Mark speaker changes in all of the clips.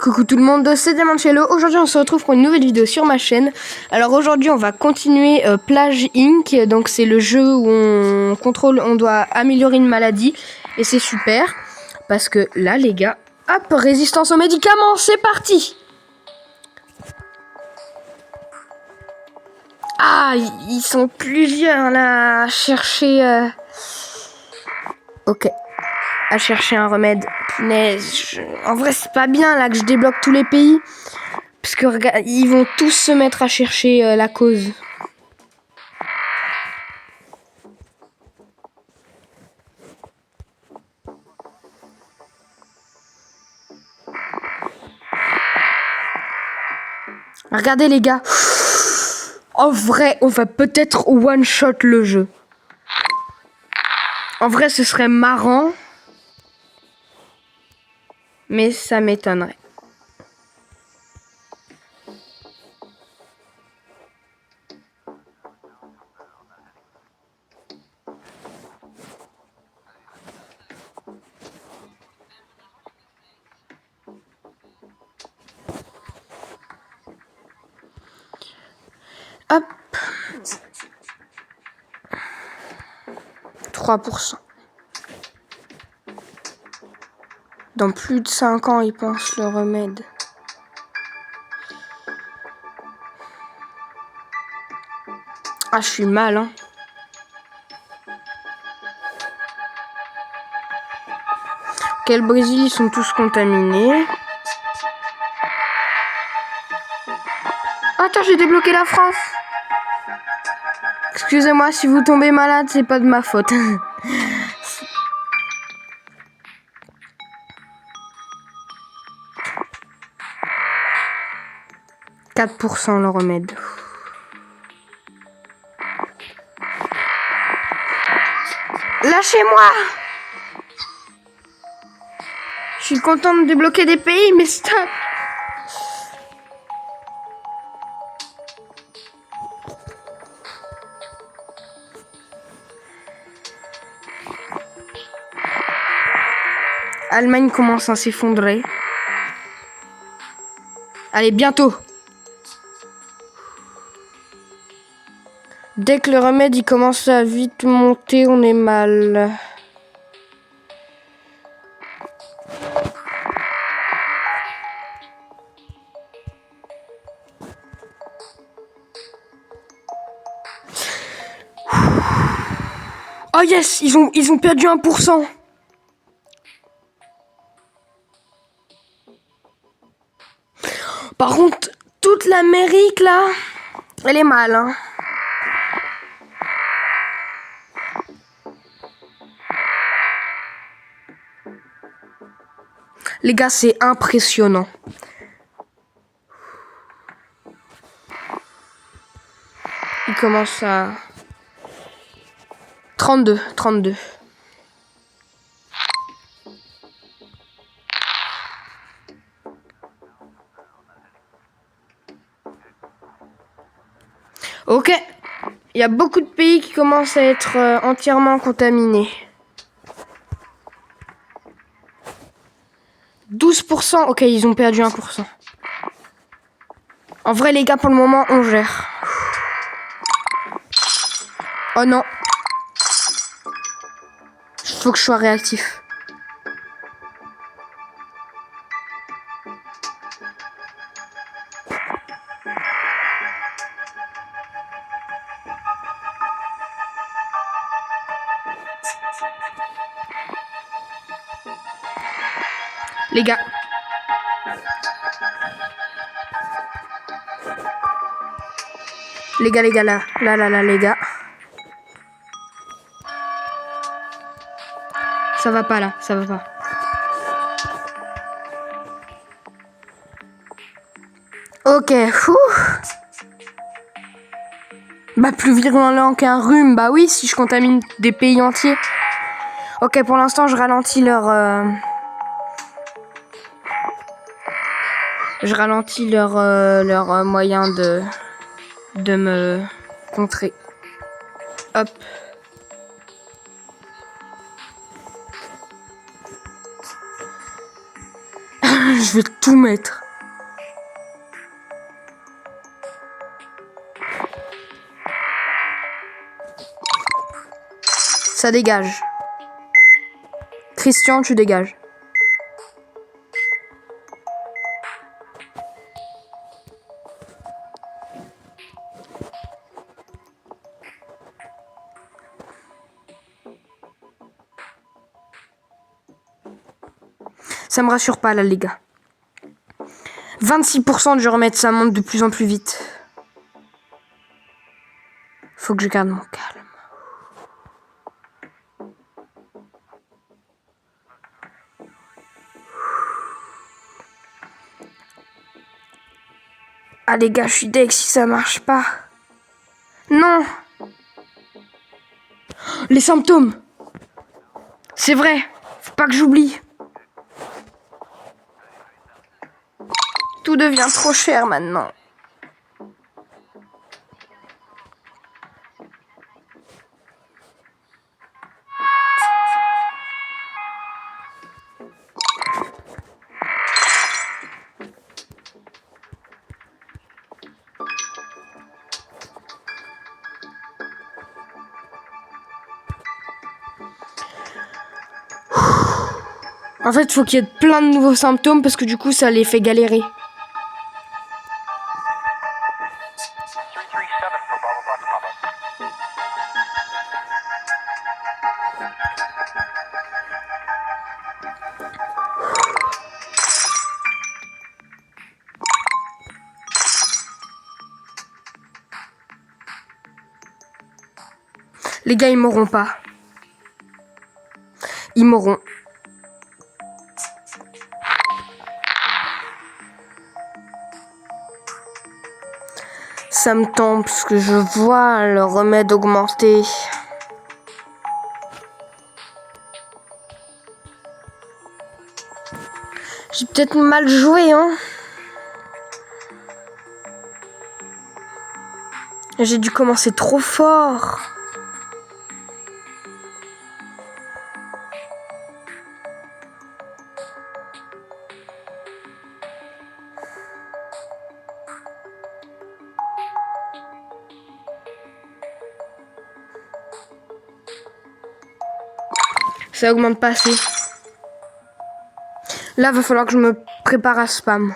Speaker 1: Coucou tout le monde, c'est Diamancello. Aujourd'hui on se retrouve pour une nouvelle vidéo sur ma chaîne. Alors aujourd'hui on va continuer Plage Inc. Donc c'est le jeu où on contrôle, on doit améliorer une maladie. Et c'est super. Parce que là les gars, hop, résistance aux médicaments, c'est parti. Ah, ils sont plusieurs là à chercher... Ok, à chercher un remède. Punaise, en vrai c'est pas bien là que je débloque tous les pays. Parce que regarde, ils vont tous se mettre à chercher la cause. Regardez les gars. En vrai, on va peut-être one-shot le jeu. En vrai, ce serait marrant. Mais ça m'étonnerait. Hop. 3%. Dans plus de 5 ans, ils pensent le remède. Ah, je suis mal, hein. Ok, le Brésil, ils sont tous contaminés. Attends, j'ai débloqué la France. Excusez-moi, si vous tombez malade, c'est pas de ma faute. 4% le remède. Lâchez-moi! Je suis contente de débloquer des pays, mais stop! Allemagne commence à s'effondrer. Allez, bientôt! Dès que le remède il commence à vite monter, on est mal. Oh yes, ils ont perdu 1%. Par contre, toute l'Amérique là, elle est mal, hein. Les gars, c'est impressionnant. Il commence à 32. Ok, il y a beaucoup de pays qui commencent à être entièrement contaminés. 12%, ok, ils ont perdu 1%. En vrai, les gars, pour le moment, on gère. Oh non. Faut que je sois réactif. Les gars. Les gars, là, les gars. Ça va pas là, ça va pas. Ok, fou. Bah plus virulent qu'un rhume, bah oui, si je contamine des pays entiers. Ok, pour l'instant, je ralentis leur moyen de me contrer. Hop. Je vais tout mettre. Ça dégage. Christian, tu dégages. Ça me rassure pas là les gars. 26% de je remettre, ça monte de plus en plus vite. Faut que je garde mon calme. Ah les gars, je suis deg si ça marche pas. Non. Les symptômes. C'est vrai, faut pas que j'oublie. Tout devient trop cher maintenant. En fait, il faut qu'il y ait plein de nouveaux symptômes parce que du coup, ça les fait galérer. Les gars, ils m'auront pas. Ils m'auront. Ça me tente parce que je vois le remède augmenter. J'ai peut-être mal joué, hein. J'ai dû commencer trop fort. Ça augmente pas assez. Là, va falloir que je me prépare à spam.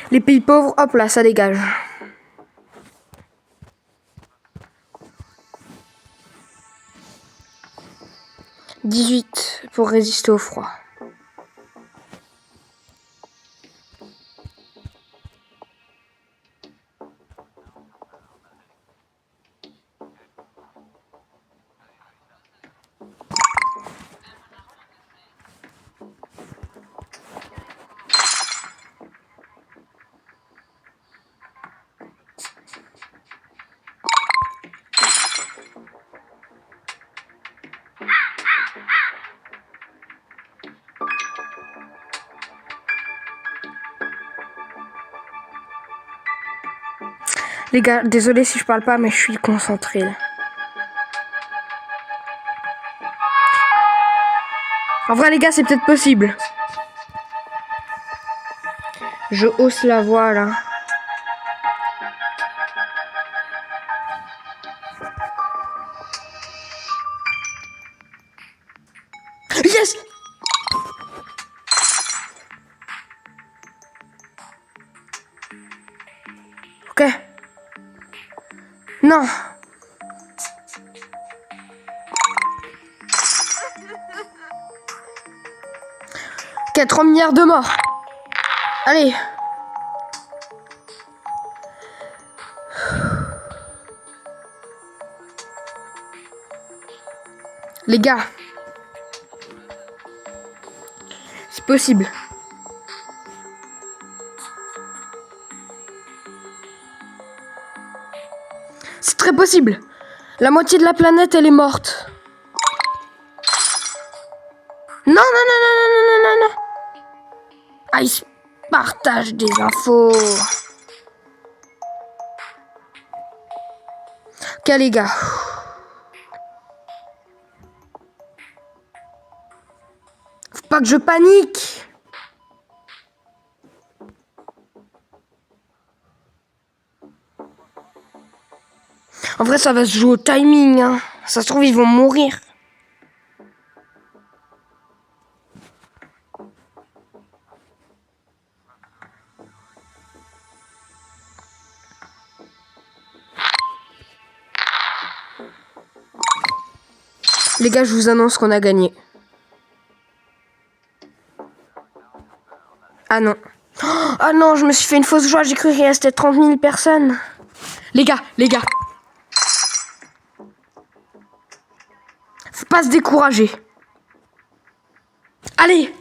Speaker 1: Les pays pauvres, hop là, ça dégage. « 18 pour résister au froid. » Les gars, désolé si je parle pas, mais je suis concentrée là. En vrai, les gars, c'est peut-être possible. Je hausse la voix là. Yes! Ok. Non. Ok, 3 milliards de morts. Allez. Les gars. C'est possible. C'est très possible. La moitié de la planète, elle est morte. Non, non, non, non, non, non, non, non. Ah, ils se partagent des infos. Ok les gars. Faut pas que je panique. En vrai, ça va se jouer au timing. Hein. Ça se trouve, ils vont mourir. Les gars, je vous annonce qu'on a gagné. Ah non. Ah non, je me suis fait une fausse joie. J'ai cru qu'il restait 30 000 personnes. Les gars. Faut pas se décourager. Allez.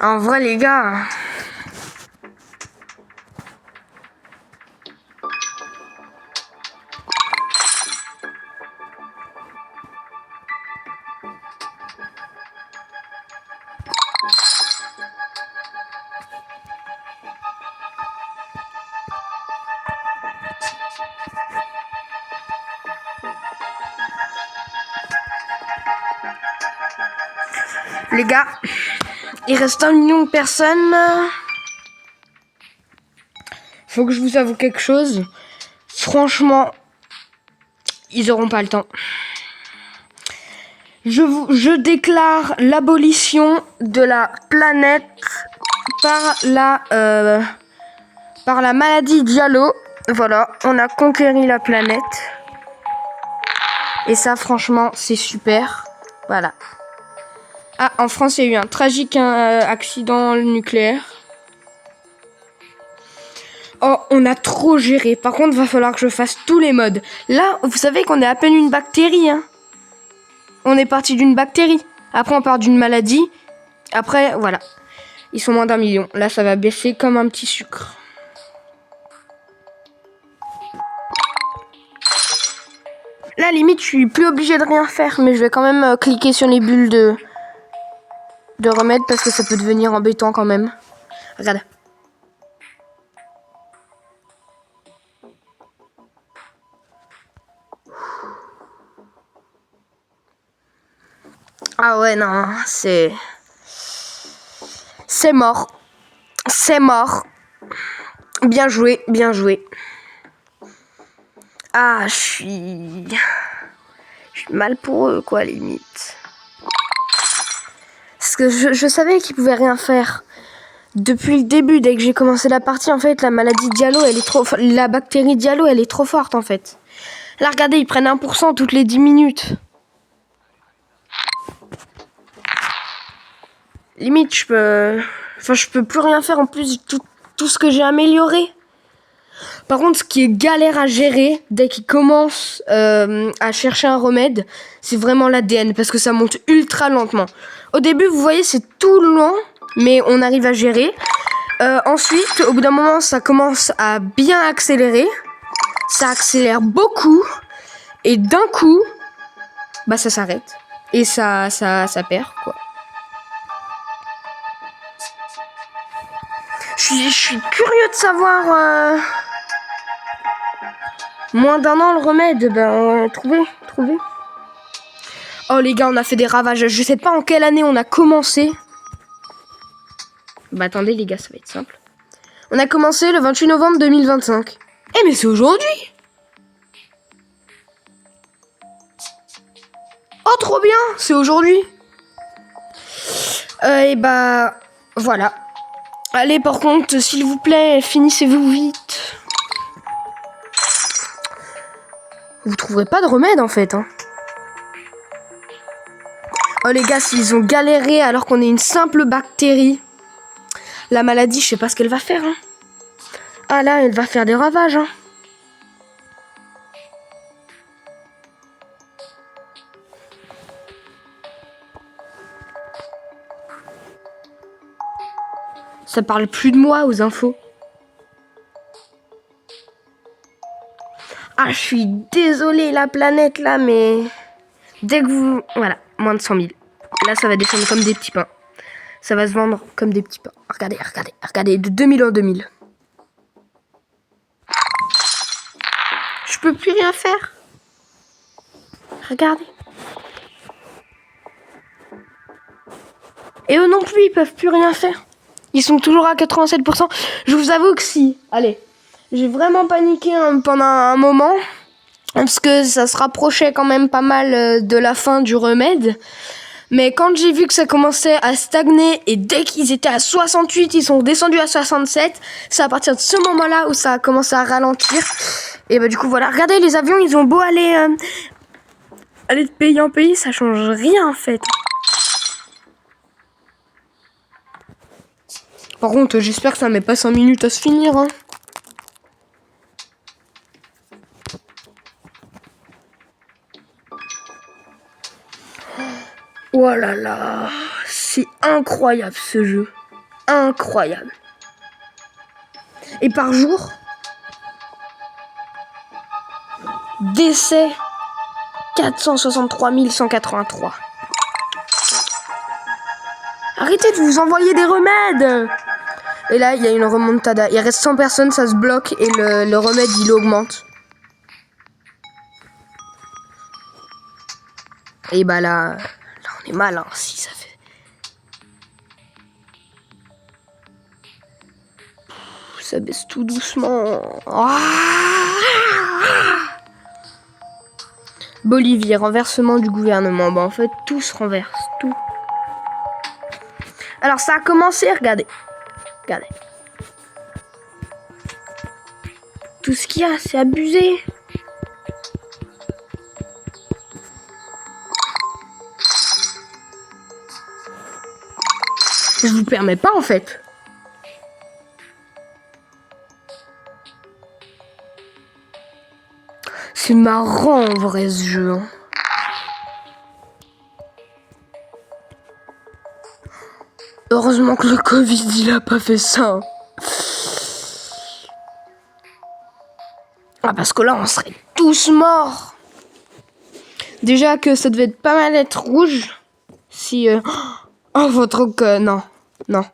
Speaker 1: En vrai, les gars. Les gars, il reste 1 million de personnes. Faut que je vous avoue quelque chose. Franchement, ils auront pas le temps. Je déclare l'abolition de la planète par la maladie Diallo. Voilà, on a conquéri la planète. Et ça, franchement, c'est super. Voilà. Ah, en France, il y a eu un tragique accident nucléaire. Oh, on a trop géré. Par contre, va falloir que je fasse tous les modes. Là, vous savez qu'on est à peine une bactérie. Hein. On est parti d'une bactérie. Après, on part d'une maladie. Après, voilà. Ils sont moins d'1 million. Là, ça va baisser comme un petit sucre. Là, limite, je suis plus obligée de rien faire. Mais je vais quand même cliquer sur les bulles de remède parce que ça peut devenir embêtant quand même. Regarde. Ah ouais, non, c'est mort. C'est mort. Bien joué, bien joué. Ah, je suis mal pour eux, quoi, limite. Parce que je savais qu'ils pouvaient rien faire. Depuis le début, dès que j'ai commencé la partie, en fait, la maladie Diallo, la bactérie Diallo, elle est trop forte, en fait. Là, regardez, ils prennent 1% toutes les 10 minutes. Limite, je peux plus rien faire en plus de tout ce que j'ai amélioré. Par contre, ce qui est galère à gérer dès qu'ils commencent à chercher un remède, c'est vraiment l'ADN parce que ça monte ultra lentement. Au début, vous voyez, c'est tout lent, mais on arrive à gérer. Ensuite, au bout d'un moment, ça commence à bien accélérer. Ça accélère beaucoup. Et d'un coup, bah ça s'arrête. Et ça perd, quoi. Je suis curieux de savoir... Moins d'1 an, le remède, ben, trouver. Oh, les gars, on a fait des ravages. Je sais pas en quelle année on a commencé. Bah, attendez, les gars, ça va être simple. On a commencé le 28 novembre 2025. Eh, mais c'est aujourd'hui! Oh, trop bien! C'est aujourd'hui! Et bah, voilà. Allez, par contre, s'il vous plaît, finissez-vous vite. Vous trouverez pas de remède, en fait, hein. Oh, les gars, s'ils ont galéré alors qu'on est une simple bactérie. La maladie, je sais pas ce qu'elle va faire, hein. Ah, là, elle va faire des ravages, hein. Ça parle plus de moi aux infos. Ah, je suis désolée, la planète, là, mais... Dès que vous... Voilà, moins de 100 000. Là, ça va descendre comme des petits pains. Ça va se vendre comme des petits pains. Regardez, regardez, regardez, de 2000 en 2000. Je peux plus rien faire. Regardez. Et eux non plus, ils peuvent plus rien faire. Ils sont toujours à 87%. Je vous avoue que si. Allez, j'ai vraiment paniqué pendant un moment. Parce que ça se rapprochait quand même pas mal de la fin du remède. Mais quand j'ai vu que ça commençait à stagner et dès qu'ils étaient à 68, ils sont descendus à 67, c'est à partir de ce moment-là où ça a commencé à ralentir. Et bah du coup voilà, regardez les avions, ils ont beau aller de pays en pays, ça change rien en fait. Par contre, j'espère que ça met pas 5 minutes à se finir. Hein. Oh là là, c'est incroyable ce jeu. Incroyable. Et par jour, décès 463 183. Arrêtez de vous envoyer des remèdes. Et là, il y a une remontada. Il reste 100 personnes, ça se bloque et le remède, il augmente. Et bah là on est mal, hein, si ça fait... Ça baisse tout doucement. Bolivie, renversement du gouvernement. Bah en fait, tout se renverse, tout. Alors ça a commencé, regardez. Regardez. Tout ce qu'il y a, c'est abusé. Je vous permets pas en fait. C'est marrant en vrai ce jeu. Hein. Heureusement que le Covid il a pas fait ça. Ah parce que là on serait tous morts. Déjà que ça devait être pas mal être rouge. Si... Oh votre que... Non. Non.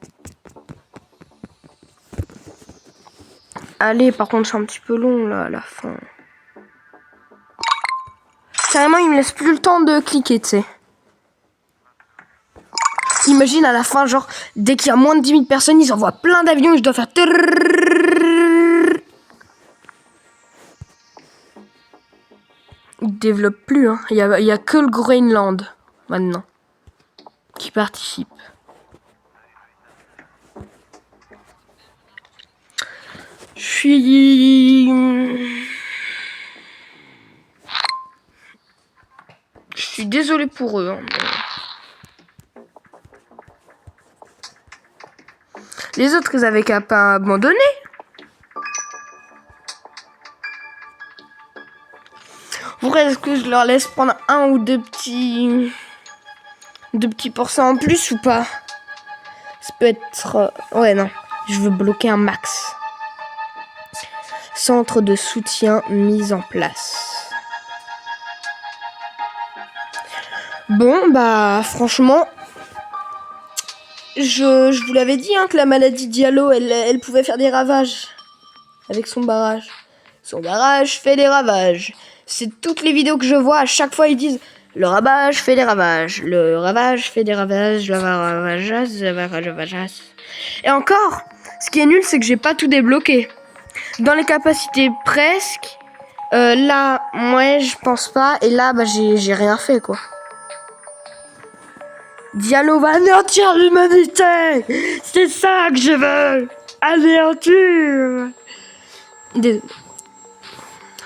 Speaker 1: Allez, par contre c'est un petit peu long là à la fin. Carrément il me laisse plus le temps de cliquer, tu sais. Imagine à la fin, genre, dès qu'il y a moins de 10 000 personnes, ils envoient plein d'avions et je dois faire... Ils développent plus, hein. Il y a que le Groenland, maintenant, qui participe. Je suis désolé pour eux, hein, mais... Les autres, ils avaient qu'à pas abandonner. Pourquoi est-ce que je leur laisse prendre un ou deux petits pourcents en plus ou pas? Ça peut être... Ouais, non. Je veux bloquer un max. Centre de soutien mis en place. Bon, bah, franchement... Je vous l'avais dit, hein, que la maladie Diallo, elle pouvait faire des ravages. Avec son barrage. Son barrage fait des ravages. C'est toutes les vidéos que je vois, à chaque fois ils disent le ravage fait des ravages, le ravage fait des ravages, le ravage. Et encore, ce qui est nul, c'est que j'ai pas tout débloqué. Dans les capacités presque, là, moi je pense pas, et là, bah j'ai rien fait quoi. Diallo va anéantir l'humanité. C'est ça que je veux. Anéantir. Désolé.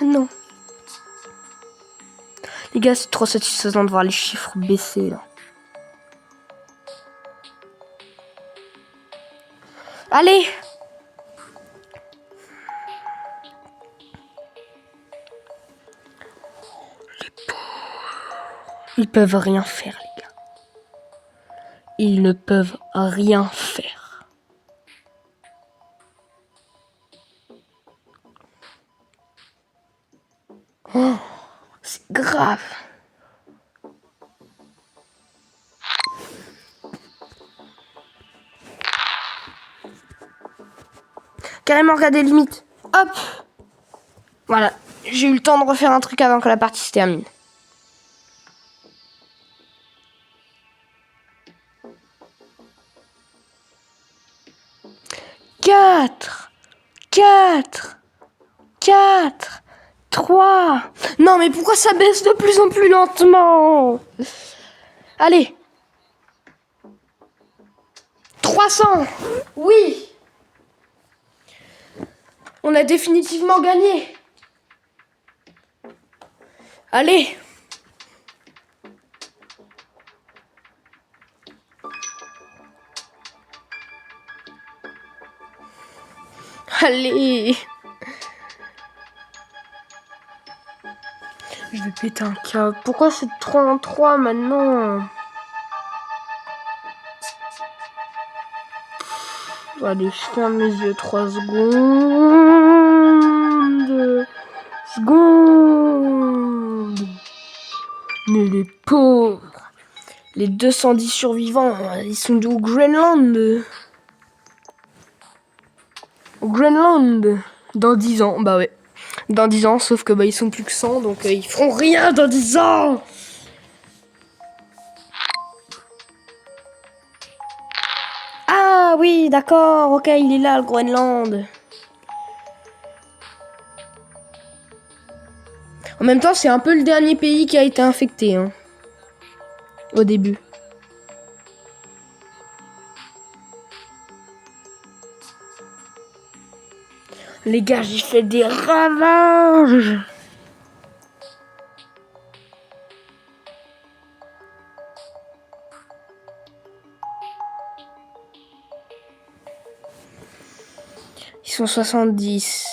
Speaker 1: Non. Les gars, c'est trop satisfaisant de voir les chiffres baisser là. Allez. Les pauvres. Ils peuvent rien faire, les gars. Ils ne peuvent rien faire. Oh, c'est grave. Carrément, regardez, limite. Hop. Voilà. J'ai eu le temps de refaire un truc avant que la partie se termine. Quatre. 3. Non, mais pourquoi ça baisse de plus en plus lentement? Allez. 300. Oui. On a définitivement gagné. Allez. Allez. Je vais péter un câble. Pourquoi c'est 3 en 3 maintenant? Allez, je ferme les yeux 3 secondes. Mais les pauvres. Les 210 survivants, ils sont au Groenland. Au Groenland. Dans 10 ans, bah ouais. Dans 10 ans, sauf que bah ils sont plus que 100, donc ils feront rien dans 10 ans. Ah oui, d'accord, ok, il est là, le Groenland. En même temps, c'est un peu le dernier pays qui a été infecté, hein, au début. Les gars, j'ai fait des ravages. Ils sont 70.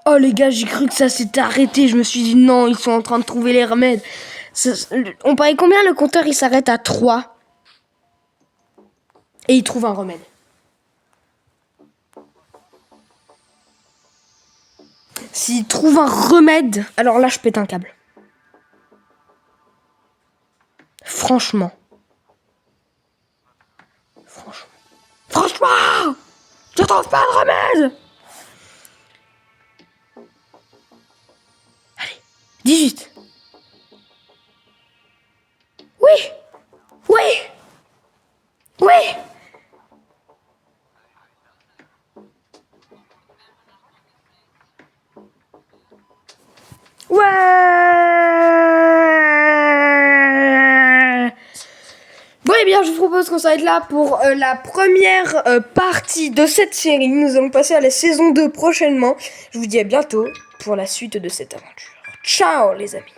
Speaker 1: Oh les gars, j'ai cru que ça s'était arrêté. Je me suis dit non, ils sont en train de trouver les remèdes. On parie combien le compteur il s'arrête à 3. Et il trouve un remède. S'il trouve un remède, alors là je pète un câble. Franchement. Franchement, je trouve pas de remède. Allez, 18. Oui. Bon, eh bien, je vous propose qu'on s'arrête là pour la première partie de cette série. Nous allons passer à la saison 2 prochainement. Je vous dis à bientôt pour la suite de cette aventure. Ciao, les amis.